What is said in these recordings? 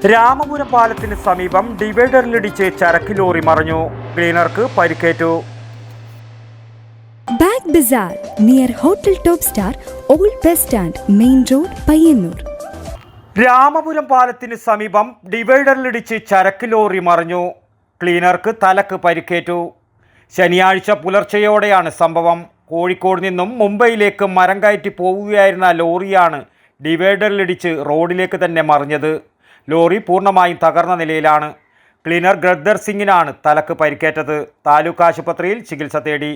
രാമപുരം പാലത്തിന് സമീപം ഡിവൈഡറിലിടിച്ച് ചരക്ക് ലോറി മറിഞ്ഞു. ക്ലീനർക്ക് പരിക്കേറ്റു. Bagh Bazar near hotel top star, old bus stand, main road, Payyanur. Ramapuram പാലത്തിന് സമീപം ഡിവൈഡറിലിടിച്ച് ചരക്ക് ലോറി മറിഞ്ഞു. ക്ലീനർക്ക് തലക്ക് പരിക്കേറ്റു. ശനിയാഴ്ച പുലർച്ചെയോടെയാണ് സംഭവം. കോഴിക്കോട് നിന്നും മുംബൈയിലേക്ക് മരം കയറ്റി പോവുകയായിരുന്ന ലോറിയാണ് ഡിവൈഡറിലിടിച്ച് റോഡിലേക്ക് തന്നെ മറിഞ്ഞത്. ലോറി പൂർണ്ണമായും തകർന്ന നിലയിലാണ്. ക്ലീനർ ഗർദർ സിംഗിനാണ് തലക്ക് പരിക്കേറ്റത്. താലൂക്ക് ആശുപത്രിയിൽ ചികിത്സ തേടി.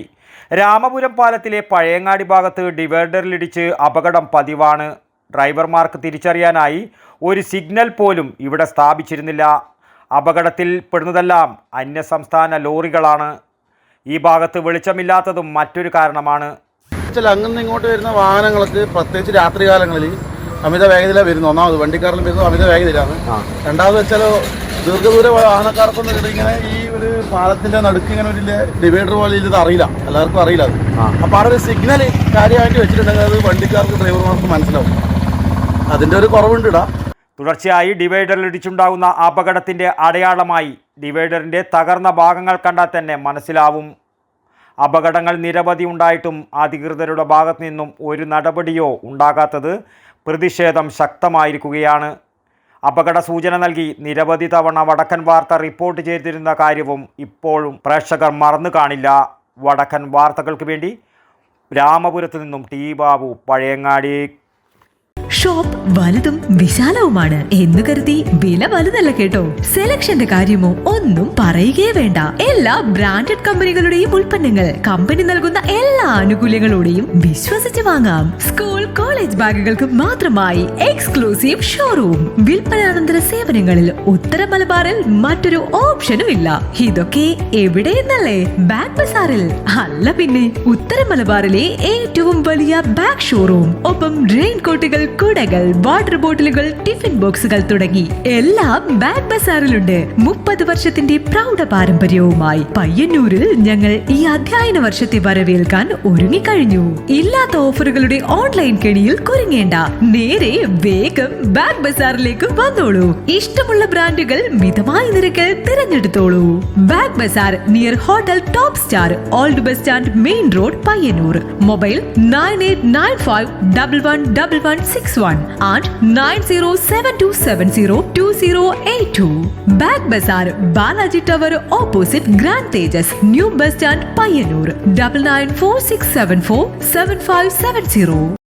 രാമപുരം പാലത്തിലെ പഴയങ്ങാടി ഭാഗത്ത് ഡിവൈഡറിലിടിച്ച് അപകടം പതിവാണ്. ഡ്രൈവർമാർക്ക് തിരിച്ചറിയാനായി ഒരു സിഗ്നൽ പോലും ഇവിടെ സ്ഥാപിച്ചിരുന്നില്ല. അപകടത്തിൽ പെടുന്നതെല്ലാം അന്യസംസ്ഥാന ലോറികളാണ്. ഈ ഭാഗത്ത് വെളിച്ചമില്ലാത്തതും മറ്റൊരു കാരണമാണ്. അങ്ങനെ ഇങ്ങോട്ട് വരുന്ന വാഹനങ്ങൾക്ക് പ്രത്യേകിച്ച് രാത്രികാലങ്ങളിൽ അമിത വേഗതയില വരുന്നു. ഒന്നാമത് വണ്ടിക്കാരിലും വരുന്നത് അമിത വേഗതയിലാണ്. രണ്ടാമത് വെച്ചാൽ ദീർഘദൂര വാഹനക്കാർക്കൊന്നും ഇങ്ങനെ ഈ ഒരു പാലത്തിന്റെ നടുക്ക് ഇങ്ങനെ ഒരു ഡിവൈഡർ പോലെ ഇത് അറിയില്ല, എല്ലാവർക്കും അറിയില്ല അത്. അപ്പോൾ അവിടെ ഒരു സിഗ്നൽ കാര്യമായിട്ട് വെച്ചിട്ടുണ്ടെങ്കിൽ അത് വണ്ടിക്കാർക്ക് ഡ്രൈവർമാർക്ക് മനസ്സിലാവും. അതിൻ്റെ ഒരു കുറവുണ്ട് ഇടാ. തുടർച്ചയായി ഡിവൈഡറിലിടിച്ചുണ്ടാകുന്ന അപകടത്തിൻ്റെ അടയാളമായി ഡിവൈഡറിൻ്റെ തകർന്ന ഭാഗങ്ങൾ കണ്ടാൽ തന്നെ മനസ്സിലാവും. അപകടങ്ങൾ നിരവധി ഉണ്ടായിട്ടും അധികൃതരുടെ ഭാഗത്തു നിന്നും ഒരു നടപടിയോ ഉണ്ടാകാത്തത് പ്രതിഷേധം ശക്തമായിരിക്കുകയാണ്. അപകട സൂചന നൽകി നിരവധി തവണ വടക്കൻ വാർത്ത റിപ്പോർട്ട് ചെയ്തിരുന്ന കാര്യവും ഇപ്പോഴും പ്രേക്ഷകർ മറന്നു കാണില്ല. വടക്കൻ വാർത്തകൾക്ക് വേണ്ടി രാമപുരത്തു നിന്നും ടി ബാബു, പഴയങ്ങാടി. ഷോപ്പ് വലുതും വിശാലവുമാണ് എന്ന് കരുതി വില വലുതല്ല കേട്ടോ. സെലക്ഷന്റെ കാര്യമോ ഒന്നും പറയുകയേ വേണ്ട. എല്ലാ ബ്രാൻഡഡ് കമ്പനികളുടെയും ഉൽപ്പന്നങ്ങൾ കമ്പനി നൽകുന്ന എല്ലാ ആനുകൂല്യങ്ങളോടെയും വിശ്വസിച്ച് വാങ്ങാം. സ്കൂൾ കോളേജ് ബാഗുകൾക്ക് മാത്രമായി എക്സ്ക്ലൂസീവ് ഷോറൂം. വിൽപ്പനാനന്തര സേവനങ്ങളിൽ ഉത്തര മലബാറിൽ മറ്റൊരു ഓപ്ഷനും ഇല്ല. ഇതൊക്കെ എവിടെയെന്നല്ലേ? ബാഗ് ബസാറിൽ. അല്ല പിന്നെ, ഉത്തര മലബാറിലെ ഏറ്റവും വലിയ ബാഗ് ഷോറൂം. ഒപ്പം റെയിൻ കോട്ടുകൾ, കുടകൾ, വാട്ടർ ബോട്ടിലുകൾ, ടിഫിൻ ബോക്സുകൾ തുടങ്ങി എല്ലാം ബാഗ് ബസാറിലുണ്ട്. 30 വർഷത്തിന്റെ പ്രൗഢ പാരമ്പര്യവുമായി പയ്യന്നൂരിൽ ഞങ്ങൾ ഈ അധ്യയന വർഷത്തെ വരവേൽക്കാൻ ഒരുങ്ങിക്കഴിഞ്ഞു. ഇല്ലാത്ത ഓഫറുകളുടെ ഓൺലൈൻ കെണിയിൽ കുരുങ്ങേണ്ട. നേരെ വേഗം ബാഗ് ബസാറിലേക്ക് വന്നോളൂ. ഇഷ്ടമുള്ള ബ്രാൻഡുകൾ മിതമായ നിരക്കിൽ തിരഞ്ഞെടുത്തോളൂ. Bag Bazar near hotel top star, old bus stand, main road, Payyanur. Mobile 9895111161 and 9072702082. Bag Bazaar, Balaji Tower opposite Grand Tejas, New Bus Stand, Payyanur. 9946747570.